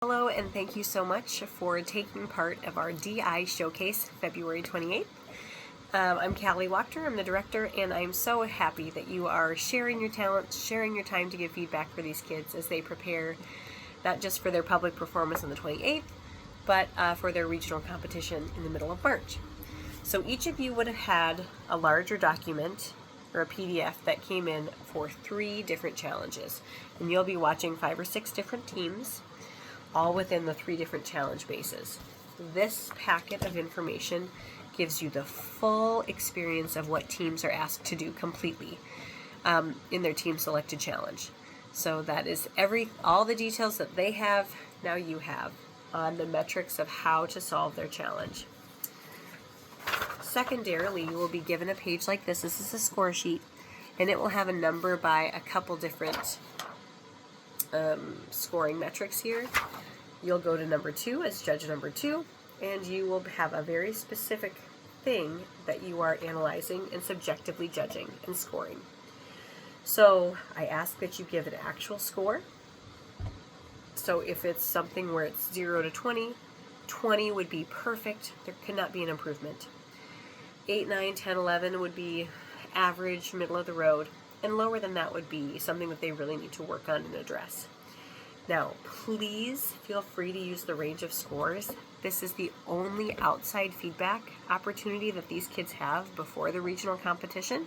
Hello, and thank you so much for taking part of our DI Showcase February 28th. I'm Callie Wachter, I'm the director, and I'm so happy that you are sharing your talents, sharing your time to give feedback for these kids as they prepare not just for their public performance on the 28th, but for their regional competition in the middle of March. So each of you would have had a larger document or a PDF that came in for 3 different challenges, and you'll be watching 5 or 6 different teams, all within the 3 different challenge bases. This packet of information gives you the full experience of what teams are asked to do completely in their team selected challenge. So that is all the details that they have, now you have, on the metrics of how to solve their challenge. Secondarily, you will be given a page like this. This is a score sheet, and it will have a number by a couple different scoring metrics here. You'll go to number 2 as judge number 2, and you will have a very specific thing that you are analyzing and subjectively judging and scoring. So I ask that you give an actual score. So if it's something where it's 0 to 20, 20 would be perfect. There could not be an improvement. 8, 9, 10, 11 would be average, middle of the road, and lower than that would be something that they really need to work on and address. Now, please feel free to use the range of scores. This is the only outside feedback opportunity that these kids have before the regional competition.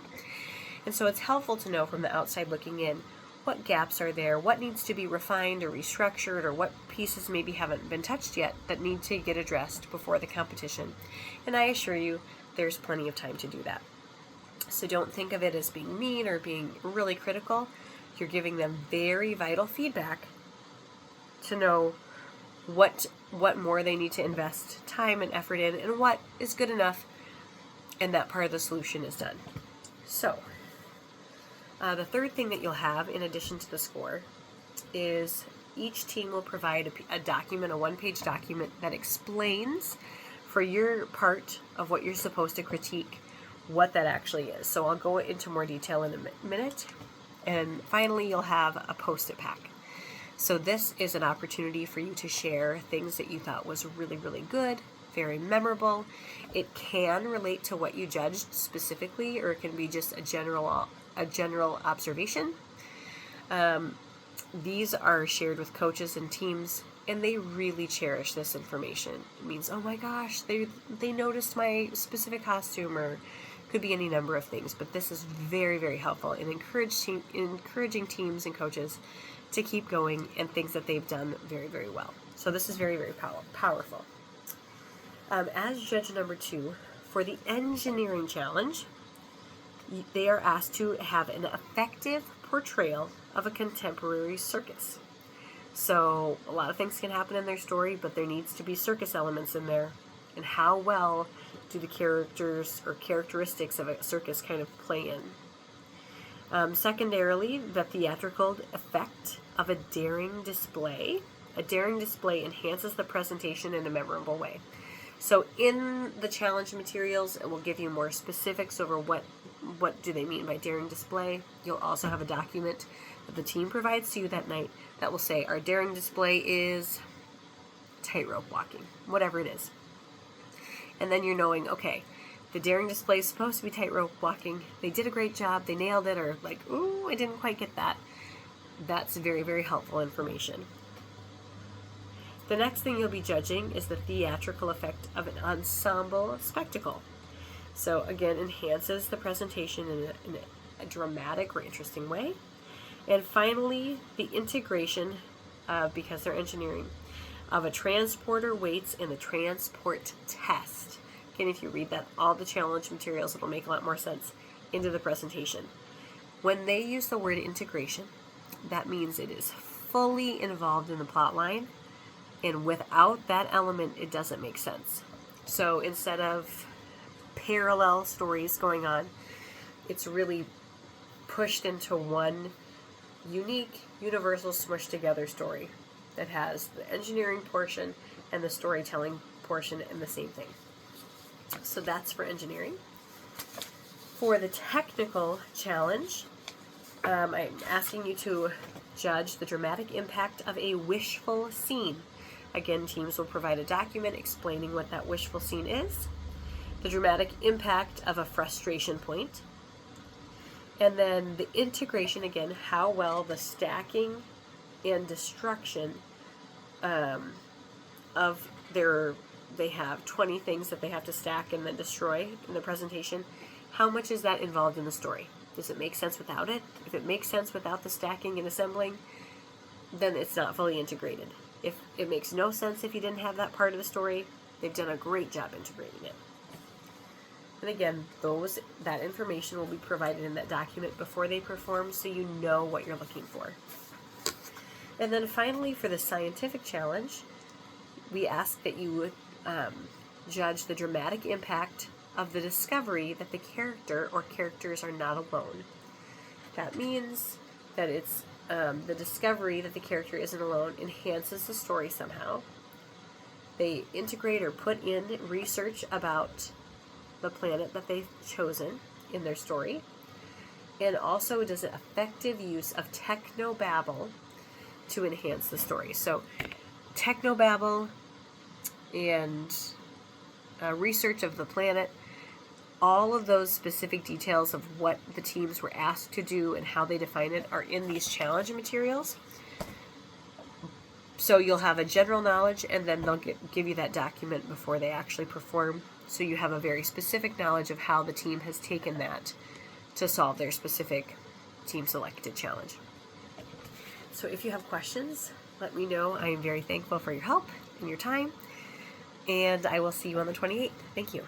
And so it's helpful to know from the outside looking in what gaps are there, what needs to be refined or restructured, or what pieces maybe haven't been touched yet that need to get addressed before the competition. And I assure you, there's plenty of time to do that. So don't think of it as being mean or being really critical. You're giving them very vital feedback to know what more they need to invest time and effort in, and what is good enough, and that part of the solution is done. So the third thing that you'll have in addition to the score is each team will provide a document, a 1-page document that explains for your part of what you're supposed to critique what that actually is. So I'll go into more detail in a minute. And finally, you'll have a post-it pack. So this is an opportunity for you to share things that you thought was really, really good, very memorable. It can relate to what you judged specifically, or it can be just a general observation. These are shared with coaches and teams, and they really cherish this information. It means, oh my gosh, they noticed my specific costume, or could be any number of things, but this is very, very helpful in encouraging teams and coaches to keep going and things that they've done very, very well. So this is very, very powerful. As judge number 2, for the engineering challenge, they are asked to have an effective portrayal of a contemporary circus. So a lot of things can happen in their story, but there needs to be circus elements in there. And how well do the characters or characteristics of a circus kind of play in? Secondarily, the theatrical effect of a daring display. A daring display enhances the presentation in a memorable way. So in the challenge materials, it will give you more specifics over what do they mean by daring display. You'll also have a document that the team provides to you that night that will say our daring display is tightrope walking, whatever it is. And then you're knowing, okay, the daring display is supposed to be tightrope walking. They did a great job. They nailed it, or like, ooh, I didn't quite get that. That's very, very helpful information. The next thing you'll be judging is the theatrical effect of an ensemble spectacle. So again, enhances the presentation in a dramatic or interesting way. And finally, the integration, because they're engineering, of a transporter weights and the transport test. Again, if you read that, all the challenge materials, it'll make a lot more sense into the presentation. When they use the word integration, that means it is fully involved in the plot line, and without that element, it doesn't make sense. So instead of parallel stories going on, it's really pushed into one unique, universal, smushed together story that has the engineering portion and the storytelling portion in the same thing. So that's for engineering. For the technical challenge, I'm asking you to judge the dramatic impact of a wishful scene. Again, teams will provide a document explaining what that wishful scene is, the dramatic impact of a frustration point, and then the integration, again, how well the stacking and destruction of they have 20 things that they have to stack and then destroy in the presentation. How much is that involved in the story? Does it make sense without it? If it makes sense without the stacking and assembling, then it's not fully integrated. If it makes no sense if you didn't have that part of the story, they've done a great job integrating it. And again, that information will be provided in that document before they perform, so you know what you're looking for. And then finally, for the scientific challenge, we ask that you judge the dramatic impact of the discovery that the character or characters are not alone. That means that it's the discovery that the character isn't alone enhances the story somehow. They integrate or put in research about the planet that they've chosen in their story. And also does an effective use of technobabble to enhance the story. So technobabble and research of the planet, all of those specific details of what the teams were asked to do and how they define it are in these challenge materials. So you'll have a general knowledge, and then they'll give you that document before they actually perform. So you have a very specific knowledge of how the team has taken that to solve their specific team-selected challenge. So if you have questions, let me know. I am very thankful for your help and your time. And I will see you on the 28th. Thank you.